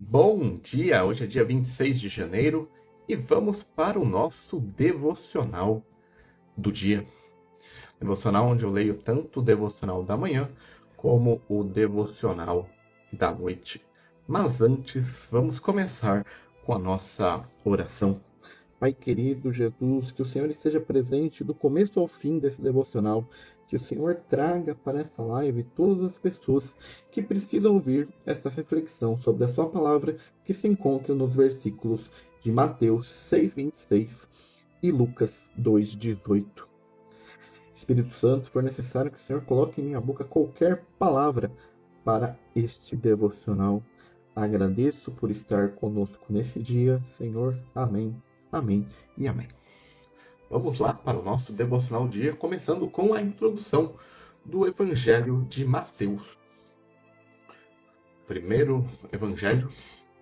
Bom dia! Hoje é dia 26 de janeiro e vamos para o nosso devocional do dia. Devocional onde eu leio tanto o devocional da manhã como o devocional da noite. Mas antes, vamos começar com a nossa oração. Pai querido Jesus, que o Senhor esteja presente do começo ao fim desse devocional, que o Senhor traga para essa live todas as pessoas que precisam ouvir essa reflexão sobre a sua palavra que se encontra nos versículos de Mateus 6:26 e Lucas 2:18. Espírito Santo, se for necessário que o Senhor coloque em minha boca qualquer palavra para este devocional. Agradeço por estar conosco nesse dia, Senhor. Amém. Amém e amém. Vamos lá para o nosso devocional do dia, começando com a introdução do Evangelho de Mateus. Primeiro Evangelho,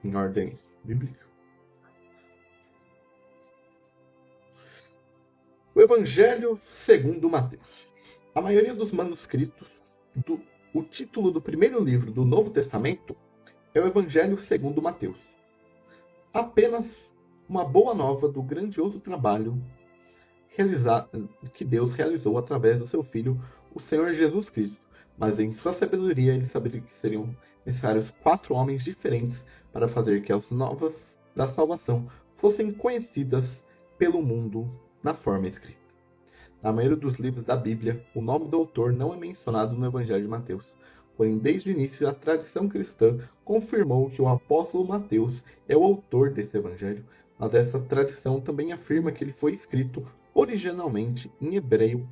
em ordem bíblica. O Evangelho segundo Mateus. A maioria dos manuscritos, o título do primeiro livro do Novo Testamento é o Evangelho segundo Mateus. Apenas uma boa nova do grandioso trabalho que Deus realizou através do seu Filho, o Senhor Jesus Cristo. Mas em sua sabedoria ele sabia que seriam necessários 4 homens diferentes para fazer que as novas da salvação fossem conhecidas pelo mundo na forma escrita. Na maioria dos livros da Bíblia, o nome do autor não é mencionado no Evangelho de Mateus. Porém, desde o início, a tradição cristã confirmou que o apóstolo Mateus é o autor desse evangelho, mas essa tradição também afirma que ele foi escrito originalmente em hebreu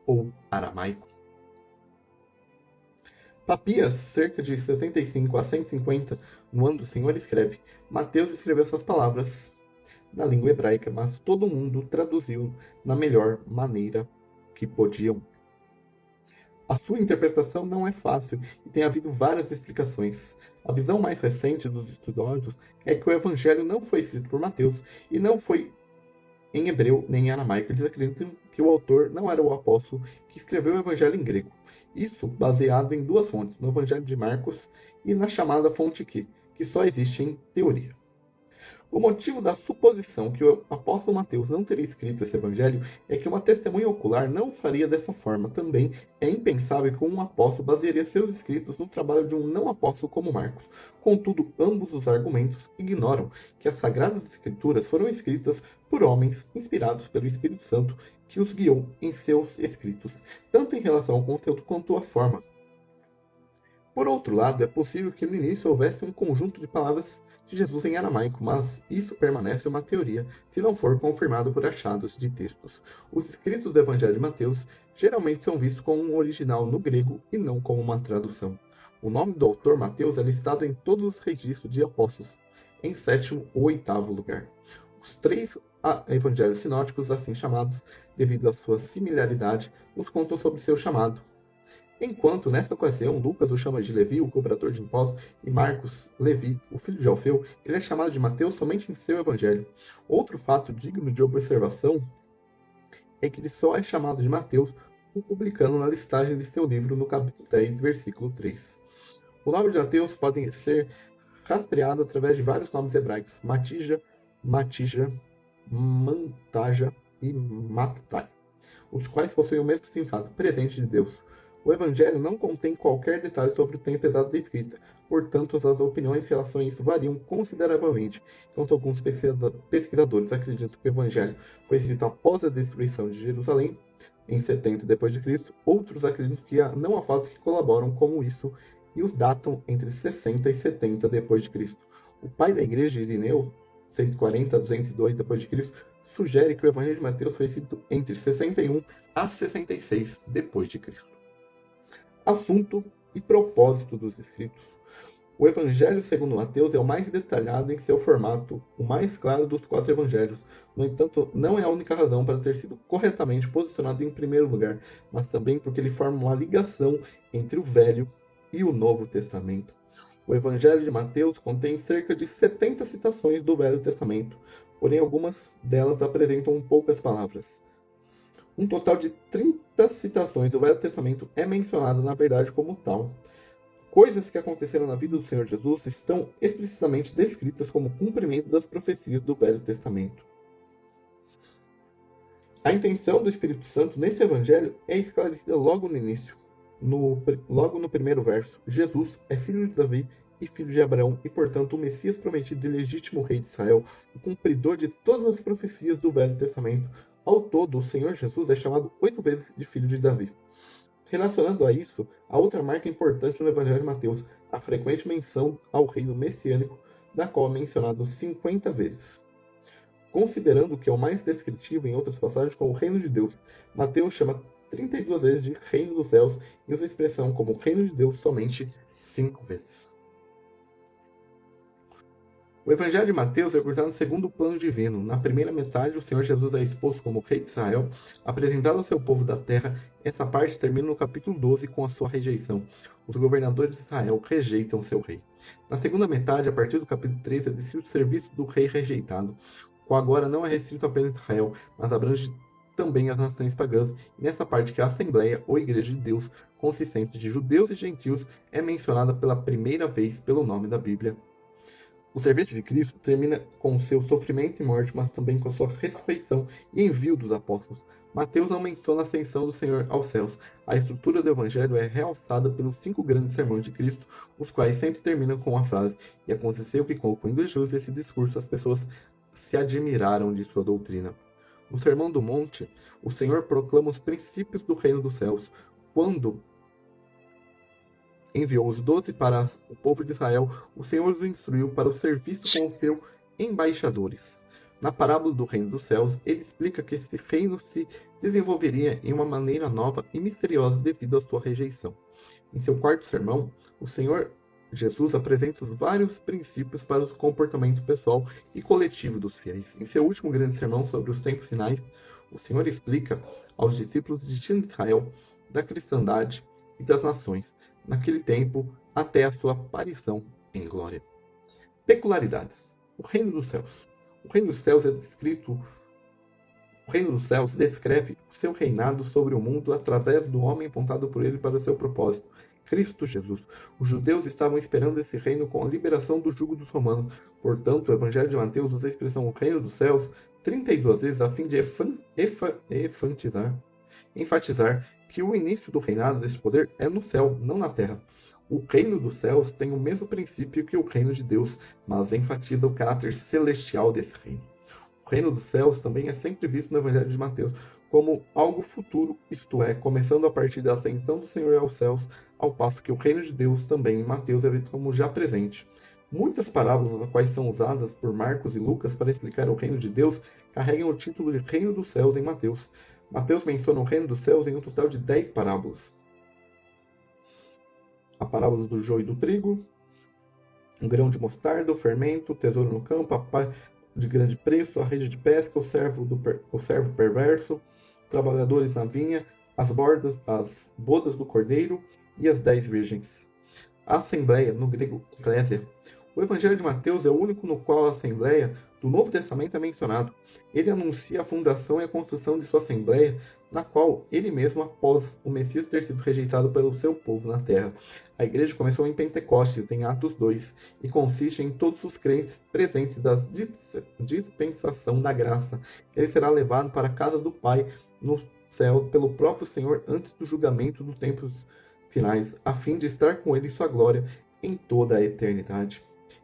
ou aramaico. Papias, cerca de 65 a 150, no ano do Senhor, escreve: Mateus escreveu essas palavras na língua hebraica, mas todo mundo traduziu na melhor maneira que podiam. A sua interpretação não é fácil e tem havido várias explicações. A visão mais recente dos estudiosos é que o Evangelho não foi escrito por Mateus e não foi em hebreu nem em aramaico. Eles acreditam que o autor não era o apóstolo que escreveu o Evangelho em grego. Isso baseado em 2 fontes, no Evangelho de Marcos e na chamada fonte Q, que só existe em teoria. O motivo da suposição que o apóstolo Mateus não teria escrito esse evangelho é que uma testemunha ocular não o faria dessa forma. Também é impensável que um apóstolo basearia seus escritos no trabalho de um não apóstolo como Marcos. Contudo, ambos os argumentos ignoram que as Sagradas Escrituras foram escritas por homens inspirados pelo Espírito Santo que os guiou em seus escritos, tanto em relação ao conteúdo quanto à forma. Por outro lado, é possível que no início houvesse um conjunto de palavras de Jesus em aramaico, mas isso permanece uma teoria se não for confirmado por achados de textos. Os escritos do Evangelho de Mateus geralmente são vistos como um original no grego e não como uma tradução. O nome do autor Mateus é listado em todos os registros de apóstolos, em 7º ou 8º lugar. Os 3 evangelhos sinóticos, assim chamados, devido à sua similaridade, nos contam sobre seu chamado. Enquanto, nessa ocasião, Lucas o chama de Levi, o cobrador de impostos, e Marcos, Levi, o filho de Alfeu, ele é chamado de Mateus somente em seu evangelho. Outro fato digno de observação é que ele só é chamado de Mateus o publicano na listagem de seu livro no capítulo 10, versículo 3. O nome de Mateus pode ser rastreado através de vários nomes hebraicos: Matija, Mantaja e Mattai, os quais possuem o mesmo significado, presente de Deus. O Evangelho não contém qualquer detalhe sobre o tempo exato da escrita, portanto as opiniões em relação a isso variam consideravelmente. Enquanto alguns pesquisadores acreditam que o Evangelho foi escrito após a destruição de Jerusalém, em 70 d.C., outros acreditam que não há fatos que colaboram com isso e os datam entre 60 e 70 d.C. O pai da igreja, Irineu, 140 a 202 d.C., sugere que o Evangelho de Mateus foi escrito entre 61 a 66 d.C. Assunto e propósito dos escritos. O Evangelho segundo Mateus é o mais detalhado em seu formato, o mais claro dos 4 evangelhos. No entanto, não é a única razão para ter sido corretamente posicionado em primeiro lugar, mas também porque ele forma uma ligação entre o Velho e o Novo Testamento. O Evangelho de Mateus contém cerca de 70 citações do Velho Testamento, porém algumas delas apresentam poucas palavras. Um total de 30 citações do Velho Testamento é mencionado na verdade como tal. Coisas que aconteceram na vida do Senhor Jesus estão explicitamente descritas como cumprimento das profecias do Velho Testamento. A intenção do Espírito Santo nesse evangelho é esclarecida logo no início, logo no primeiro verso. Jesus é filho de Davi e filho de Abraão, e portanto o Messias prometido e legítimo rei de Israel, o cumpridor de todas as profecias do Velho Testamento. Ao todo, o Senhor Jesus é chamado 8 vezes de filho de Davi. Relacionando a isso, a outra marca importante no Evangelho de Mateus, a frequente menção ao reino messiânico, da qual é mencionado 50 vezes. Considerando que é o mais descritivo em outras passagens como o reino de Deus, Mateus chama 32 vezes de reino dos céus e usa a expressão como reino de Deus somente 5 vezes. O Evangelho de Mateus é cortado no segundo plano divino. Na primeira metade, o Senhor Jesus é exposto como rei de Israel, apresentado ao seu povo da terra. Essa parte termina no capítulo 12 com a sua rejeição. Os governadores de Israel rejeitam seu rei. Na segunda metade, a partir do capítulo 13, é descrito o serviço do rei rejeitado, o qual agora não é restrito apenas a Israel, mas abrange também as nações pagãs. E nessa parte que a Assembleia, ou Igreja de Deus, consistente de judeus e gentios, é mencionada pela primeira vez pelo nome da Bíblia. O serviço de Cristo termina com seu sofrimento e morte, mas também com sua ressurreição e envio dos apóstolos. Mateus não menciona a ascensão do Senhor aos céus. A estrutura do Evangelho é realçada pelos 5 grandes sermões de Cristo, os quais sempre terminam com a frase: "E aconteceu que, concluindo Jesus esse discurso, as pessoas se admiraram de sua doutrina." No Sermão do Monte, o Senhor proclama os princípios do reino dos céus. Quando enviou os 12 para o povo de Israel, o Senhor os instruiu para o serviço com os seus embaixadores. Na parábola do reino dos céus, ele explica que esse reino se desenvolveria em uma maneira nova e misteriosa devido à sua rejeição. Em seu quarto sermão, o Senhor Jesus apresenta os vários princípios para o comportamento pessoal e coletivo dos fiéis. Em seu último grande sermão sobre os 5 sinais, o Senhor explica aos discípulos o destino de Israel, da cristandade e das nações, naquele tempo, até a sua aparição em glória. Peculiaridades. O reino dos céus. O reino dos céus descreve o seu reinado sobre o mundo através do homem apontado por ele para o seu propósito, Cristo Jesus. Os judeus estavam esperando esse reino com a liberação do jugo dos romanos. Portanto, o Evangelho de Mateus usa a expressão "o reino dos céus" 32 vezes a fim de enfatizar que o início do reinado desse poder é no céu, não na terra. O reino dos céus tem o mesmo princípio que o reino de Deus, mas enfatiza o caráter celestial desse reino. O reino dos céus também é sempre visto no Evangelho de Mateus como algo futuro, isto é, começando a partir da ascensão do Senhor aos céus, ao passo que o reino de Deus também em Mateus é visto como já presente. Muitas parábolas, as quais são usadas por Marcos e Lucas para explicar o reino de Deus, carregam o título de reino dos céus em Mateus. Mateus menciona o reino dos céus em um total de 10 parábolas. A parábola do joio e do trigo, o grão de mostarda, o fermento, o tesouro no campo, a pá de grande preço, a rede de pesca, o servo perverso, trabalhadores na vinha, as bodas do cordeiro e as 10 virgens. A Assembleia, no grego Eclésia. O Evangelho de Mateus é o único no qual a Assembleia do Novo Testamento é mencionado. Ele anuncia a fundação e a construção de sua Assembleia, na qual ele mesmo, após o Messias ter sido rejeitado pelo seu povo na terra. A igreja começou em Pentecostes, em Atos 2, e consiste em todos os crentes presentes da dispensação da graça. Ele será levado para a casa do Pai no céu pelo próprio Senhor antes do julgamento dos tempos finais, a fim de estar com ele em sua glória em toda a eternidade.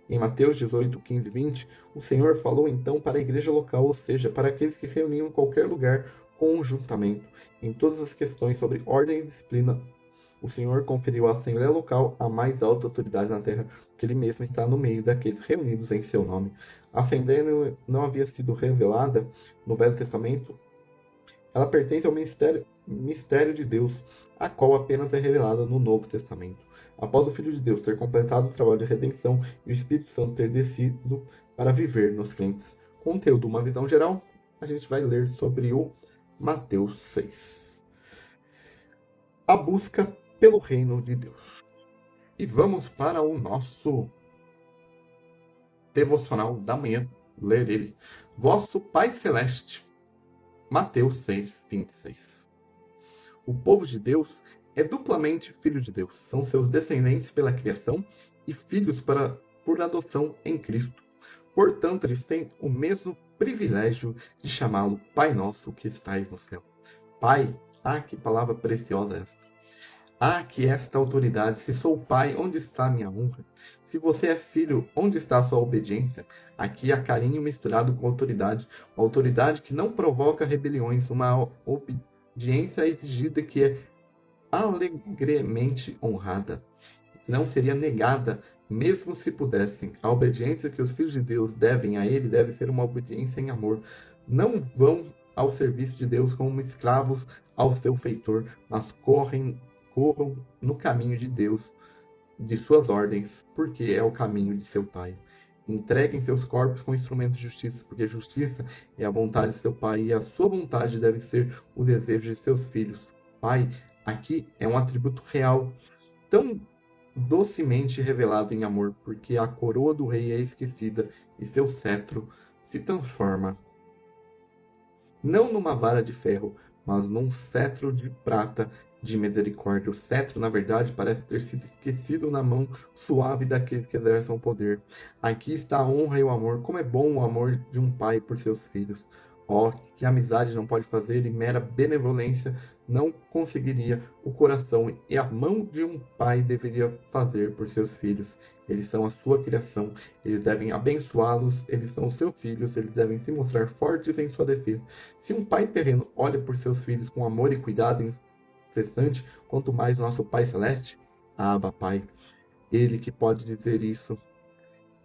Em Mateus 18, 15 e 20, o Senhor falou então para a igreja local, ou seja, para aqueles que reuniam em qualquer lugar conjuntamente. Em todas as questões sobre ordem e disciplina, o Senhor conferiu à Assembleia local a mais alta autoridade na terra, porque ele mesmo está no meio daqueles reunidos em seu nome. A Assembleia não havia sido revelada no Velho Testamento. Ela pertence ao mistério de Deus, a qual apenas é revelada no Novo Testamento. Após o Filho de Deus ter completado o trabalho de redenção e o Espírito Santo ter descido para viver nos crentes. Conteúdo, uma visão geral, a gente vai ler sobre o Mateus 6. A busca pelo reino de Deus. E vamos para o nosso devocional da manhã, ler ele. Vosso Pai Celeste. Mateus 6, 26. O povo de Deus é duplamente filho de Deus. São seus descendentes pela criação e filhos por adoção em Cristo. Portanto, eles têm o mesmo privilégio de chamá-lo Pai Nosso que estais no céu. Pai, que palavra preciosa é esta. Que esta autoridade, se sou pai, onde está a minha honra? Se você é filho, onde está a sua obediência? Aqui há carinho misturado com autoridade que não provoca rebeliões, uma obediência exigida que é alegremente honrada, que não seria negada, mesmo se pudessem. A obediência que os filhos de Deus devem a Ele deve ser uma obediência em amor. Não vão ao serviço de Deus como escravos ao seu feitor, mas corram no caminho de Deus, de suas ordens, porque é o caminho de seu Pai. Entreguem seus corpos como instrumentos de justiça, porque justiça é a vontade de seu Pai, e a sua vontade deve ser o desejo de seus filhos. Pai, aqui é um atributo real, tão docemente revelado em amor, porque a coroa do rei é esquecida, e seu cetro se transforma, não numa vara de ferro, mas num cetro de prata de misericórdia. O cetro, na verdade, parece ter sido esquecido na mão suave daqueles que exercem o poder. Aqui está a honra e o amor. Como é bom o amor de um pai por seus filhos. Que amizade não pode fazer e mera benevolência não conseguiria o coração e a mão de um pai deveria fazer por seus filhos. Eles são a sua criação, eles devem abençoá-los, eles são seus filhos, eles devem se mostrar fortes em sua defesa. Se um pai terreno olha por seus filhos com amor e cuidado incessante, quanto mais nosso Pai Celeste, Abba, Pai. Ele que pode dizer isso,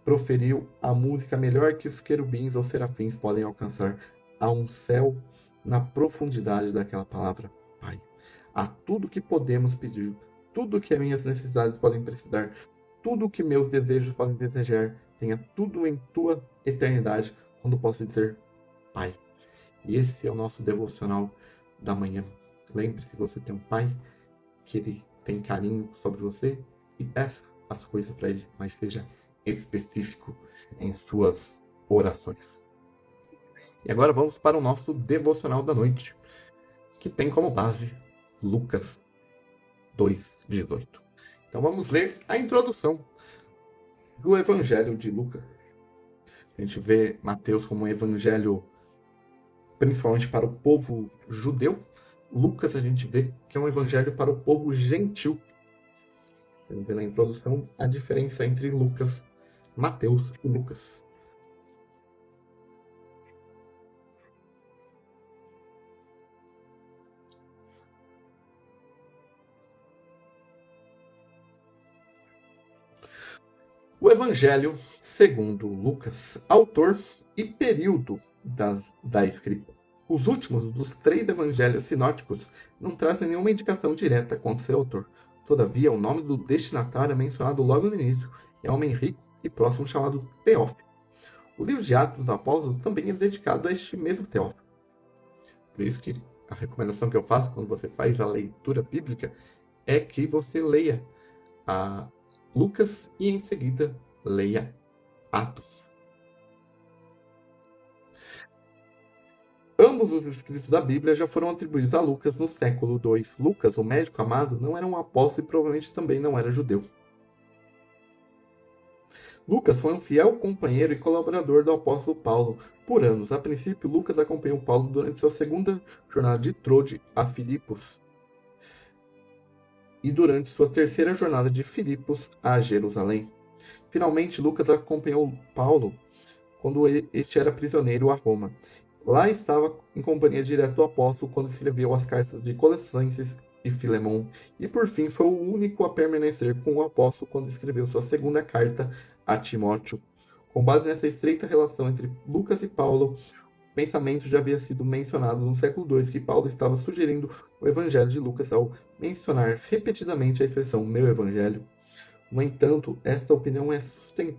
proferiu a música melhor que os querubins ou serafins podem alcançar. Há um céu na profundidade daquela palavra, Pai. Há tudo que podemos pedir, tudo que as minhas necessidades podem precisar, tudo que meus desejos podem desejar, tenha tudo em tua eternidade, quando posso dizer Pai. E esse é o nosso devocional da manhã. Lembre-se, você tem um pai, que ele tem carinho sobre você, e peça as coisas para ele, mas seja específico em suas orações. E agora vamos para o nosso devocional da noite, que tem como base Lucas 2:18. Então vamos ler a introdução do Evangelho de Lucas. A gente vê Mateus como um evangelho principalmente para o povo judeu. Lucas a gente vê que é um evangelho para o povo gentil. Vamos ver na introdução a diferença entre Lucas, Mateus e Lucas. O Evangelho segundo Lucas, autor e período da escrita. Os últimos dos 3 evangelhos sinóticos não trazem nenhuma indicação direta quanto seu autor. Todavia, o nome do destinatário é mencionado logo no início, é um homem rico e próximo chamado Teófilo. O livro de Atos dos Apóstolos também é dedicado a este mesmo Teófilo. Por isso que a recomendação que eu faço quando você faz a leitura bíblica é que você leia a Lucas e em seguida leia Atos. Ambos os escritos da Bíblia já foram atribuídos a Lucas no século II. Lucas, o médico amado, não era um apóstolo e provavelmente também não era judeu. Lucas foi um fiel companheiro e colaborador do apóstolo Paulo por anos. A princípio, Lucas acompanhou Paulo durante sua segunda jornada de Trode a Filipos e durante sua terceira jornada de Filipos a Jerusalém. Finalmente, Lucas acompanhou Paulo quando este era prisioneiro a Roma. Lá estava em companhia direta do apóstolo quando escreveu as cartas de Colossenses e Filemon. E por fim foi o único a permanecer com o apóstolo quando escreveu sua segunda carta a Timóteo. Com base nessa estreita relação entre Lucas e Paulo, o pensamento já havia sido mencionado no século II que Paulo estava sugerindo o evangelho de Lucas ao mencionar repetidamente a expressão meu evangelho. No entanto, esta opinião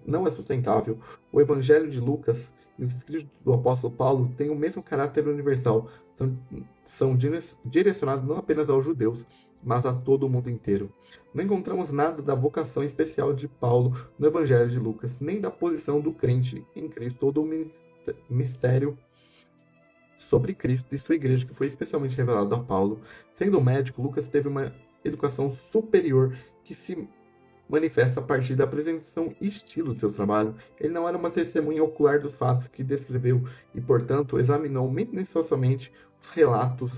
não é sustentável. O evangelho de Lucas e os escritos do apóstolo Paulo têm o mesmo caráter universal. São direcionados não apenas aos judeus, mas a todo o mundo inteiro. Não encontramos nada da vocação especial de Paulo no evangelho de Lucas, nem da posição do crente em Cristo ou do mistério sobre Cristo e sua igreja, que foi especialmente revelado a Paulo. Sendo médico, Lucas teve uma educação superior que se manifesta a partir da apresentação e estilo do seu trabalho. Ele não era uma testemunha ocular dos fatos que descreveu e, portanto, examinou minuciosamente os relatos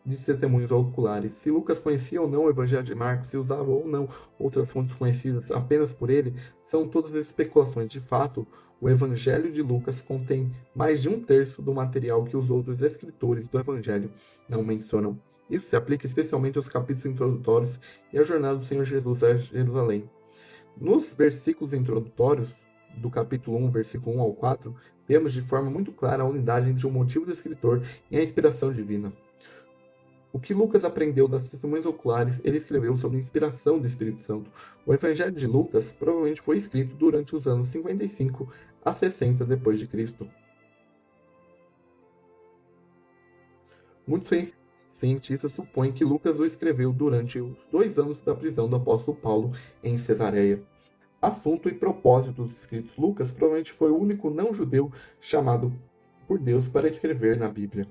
de testemunhos oculares. Se Lucas conhecia ou não o Evangelho de Marcos, se usava ou não outras fontes conhecidas apenas por ele, são todas especulações. De fato, o Evangelho de Lucas contém mais de um terço do material que os outros escritores do Evangelho não mencionam. Isso se aplica especialmente aos capítulos introdutórios e à jornada do Senhor Jesus a Jerusalém. Nos versículos introdutórios, do capítulo 1, versículo 1 ao 4, vemos de forma muito clara a unidade entre o motivo do escritor e a inspiração divina. O que Lucas aprendeu das testemunhas oculares, ele escreveu sob inspiração do Espírito Santo. O Evangelho de Lucas provavelmente foi escrito durante os anos 55 a 60 depois de Cristo. Muitos cientistas supõem que Lucas o escreveu durante os 2 anos da prisão do apóstolo Paulo em Cesareia. Assunto e propósito dos escritos. Lucas provavelmente foi o único não-judeu chamado por Deus para escrever na Bíblia.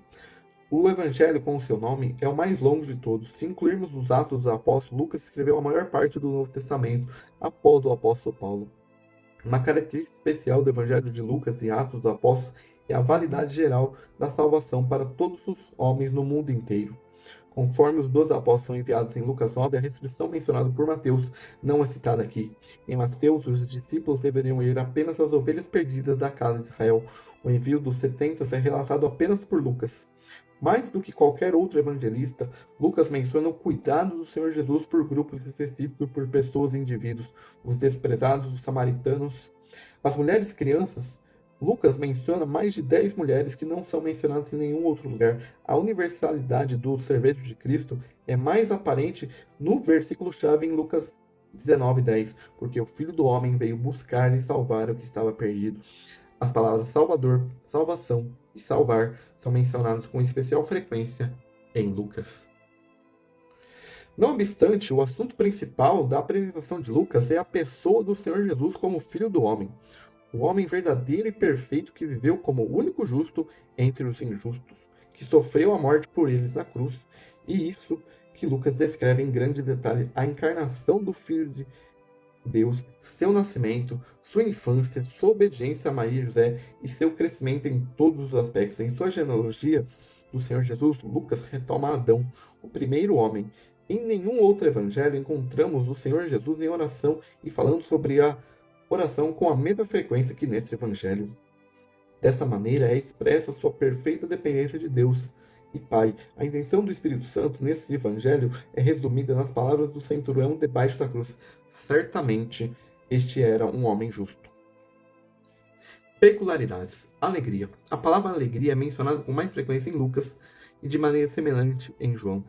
O Evangelho com o seu nome é o mais longo de todos. Se incluirmos os Atos dos Apóstolos, Lucas escreveu a maior parte do Novo Testamento após o apóstolo Paulo. Uma característica especial do Evangelho de Lucas e Atos dos Apóstolos é a validade geral da salvação para todos os homens no mundo inteiro. Conforme os 12 apóstolos são enviados em Lucas 9, a restrição mencionada por Mateus não é citada aqui. Em Mateus, os discípulos deveriam ir apenas às ovelhas perdidas da casa de Israel. O envio dos 70 é relatado apenas por Lucas. Mais do que qualquer outro evangelista, Lucas menciona o cuidado do Senhor Jesus por grupos específicos, por pessoas e indivíduos, os desprezados, os samaritanos, as mulheres e crianças. Lucas menciona mais de 10 mulheres que não são mencionadas em nenhum outro lugar. A universalidade do serviço de Cristo é mais aparente no versículo-chave em Lucas 19:10, porque o Filho do Homem veio buscar e salvar o que estava perdido. As palavras Salvador, salvação e salvar são mencionados com especial frequência em Lucas. Não obstante, o assunto principal da apresentação de Lucas é a pessoa do Senhor Jesus como Filho do Homem, o homem verdadeiro e perfeito que viveu como o único justo entre os injustos, que sofreu a morte por eles na cruz, e isso que Lucas descreve em grande detalhe a encarnação do Filho de Deus, seu nascimento, sua infância, sua obediência a Maria e José e seu crescimento em todos os aspectos. Em sua genealogia do Senhor Jesus, Lucas retoma Adão, o primeiro homem. Em nenhum outro evangelho encontramos o Senhor Jesus em oração e falando sobre a oração com a mesma frequência que nesse evangelho. Dessa maneira é expressa sua perfeita dependência de Deus e Pai. A intenção do Espírito Santo nesse evangelho é resumida nas palavras do centurião debaixo da cruz. Certamente este era um homem justo. Peculiaridades. Alegria. A palavra alegria é mencionada com mais frequência em Lucas e de maneira semelhante em João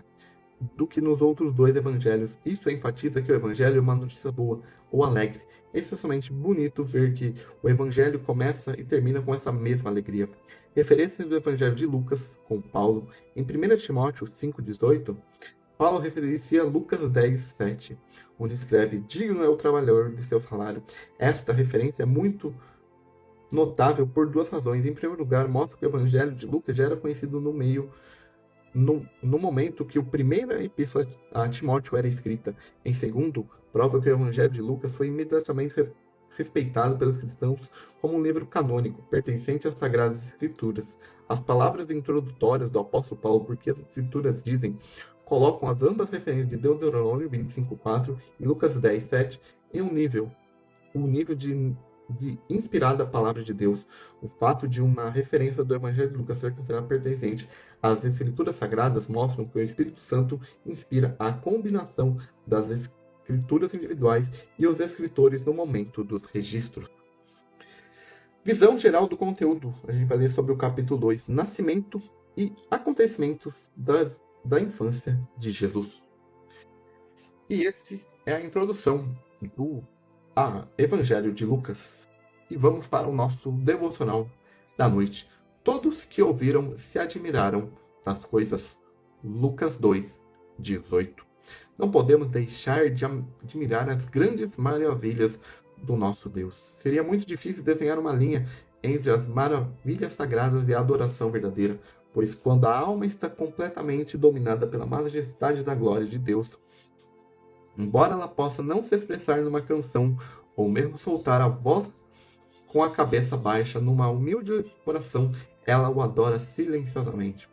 do que nos outros 2 evangelhos. Isso enfatiza que o evangelho é uma notícia boa ou alegre. É especialmente bonito ver que o evangelho começa e termina com essa mesma alegria. Referências do evangelho de Lucas com Paulo. Em 1 Timóteo 5,18, Paulo referencia Lucas 10,7, onde escreve: digno é o trabalhador de seu salário. Esta referência é muito notável por 2 razões. Em primeiro lugar, mostra que o evangelho de Lucas já era conhecido no momento que o primeiro epístola a Timóteo era escrita. Em segundo, prova que o Evangelho de Lucas foi imediatamente respeitado pelos cristãos como um livro canônico, pertencente às Sagradas Escrituras. As palavras introdutórias do apóstolo Paulo, porque as Escrituras dizem, colocam as ambas referências de Deuteronômio 25:4 e Lucas 10:7 em um nível, o nível de inspirada palavra de Deus. O fato de uma referência do Evangelho de Lucas ser considerada pertencente às Escrituras Sagradas mostram que o Espírito Santo inspira a combinação das escrituras individuais e os escritores no momento dos registros. Visão geral do conteúdo. A gente vai ler sobre o capítulo 2, Nascimento e Acontecimentos da infância de Jesus. E esse é a introdução do Evangelho de Lucas. E vamos para o nosso devocional da noite. Todos que ouviram se admiraram das coisas. Lucas 2:18. Não podemos deixar de admirar as grandes maravilhas do nosso Deus. Seria muito difícil desenhar uma linha entre as maravilhas sagradas e a adoração verdadeira, pois quando a alma está completamente dominada pela majestade da glória de Deus, Embora ela possa não se expressar numa canção, ou mesmo soltar a voz com a cabeça baixa numa humilde oração, ela o adora silenciosamente.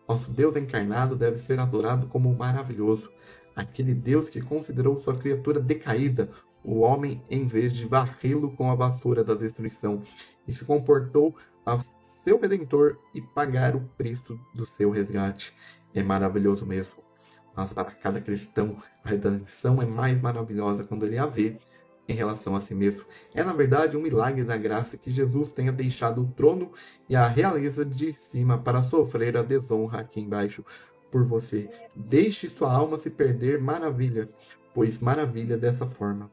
Nosso Deus encarnado deve ser adorado como maravilhoso, aquele Deus que considerou sua criatura decaída, o homem, em vez de varrê-lo com a vassoura da destruição, e se comportou a seu redentor e pagar o preço do seu resgate. É maravilhoso mesmo. Mas para cada cristão, a redenção é mais maravilhosa quando ele a vê em relação a si mesmo. É, na verdade, um milagre da graça que Jesus tenha deixado o trono e a realeza de cima para sofrer a desonra aqui embaixo por você. Deixe sua alma se perder, maravilha, pois maravilha dessa forma.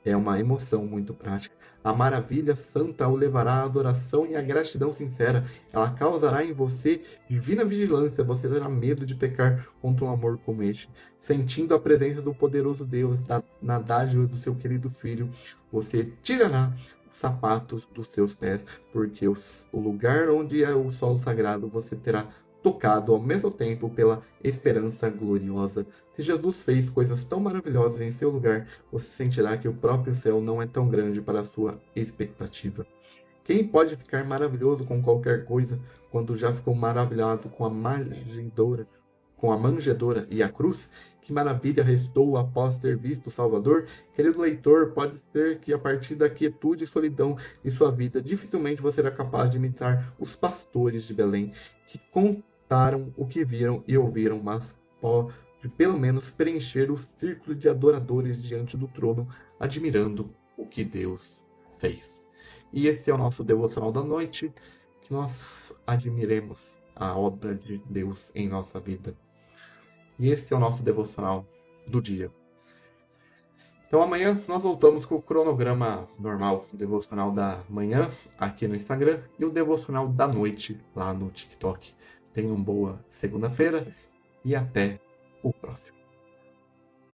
É uma emoção muito prática. A maravilha santa o levará à adoração e à gratidão sincera. Ela causará em você divina vigilância. Você terá medo de pecar contra um amor como este. Sentindo a presença do poderoso Deus na dádiva do seu querido filho, você tirará os sapatos dos seus pés, porque o lugar onde é o solo sagrado você terá tocado ao mesmo tempo pela esperança gloriosa. Se Jesus fez coisas tão maravilhosas em seu lugar, você sentirá que o próprio céu não é tão grande para a sua expectativa. Quem pode ficar maravilhoso com qualquer coisa quando já ficou maravilhado com a manjedoura e a cruz? Que maravilha restou após ter visto o Salvador? Querido leitor, pode ser que a partir da quietude e solidão de sua vida, dificilmente você será capaz de imitar os pastores de Belém, que contaram o que viram e ouviram, mas pode pelo menos preencher o círculo de adoradores diante do trono, admirando o que Deus fez. E esse é o nosso devocional da noite, que nós admiremos a obra de Deus em nossa vida. E esse é o nosso devocional do dia. Então amanhã nós voltamos com o cronograma normal, o devocional da manhã aqui no Instagram e o devocional da noite lá no TikTok. Tenham uma boa segunda-feira e até o próximo.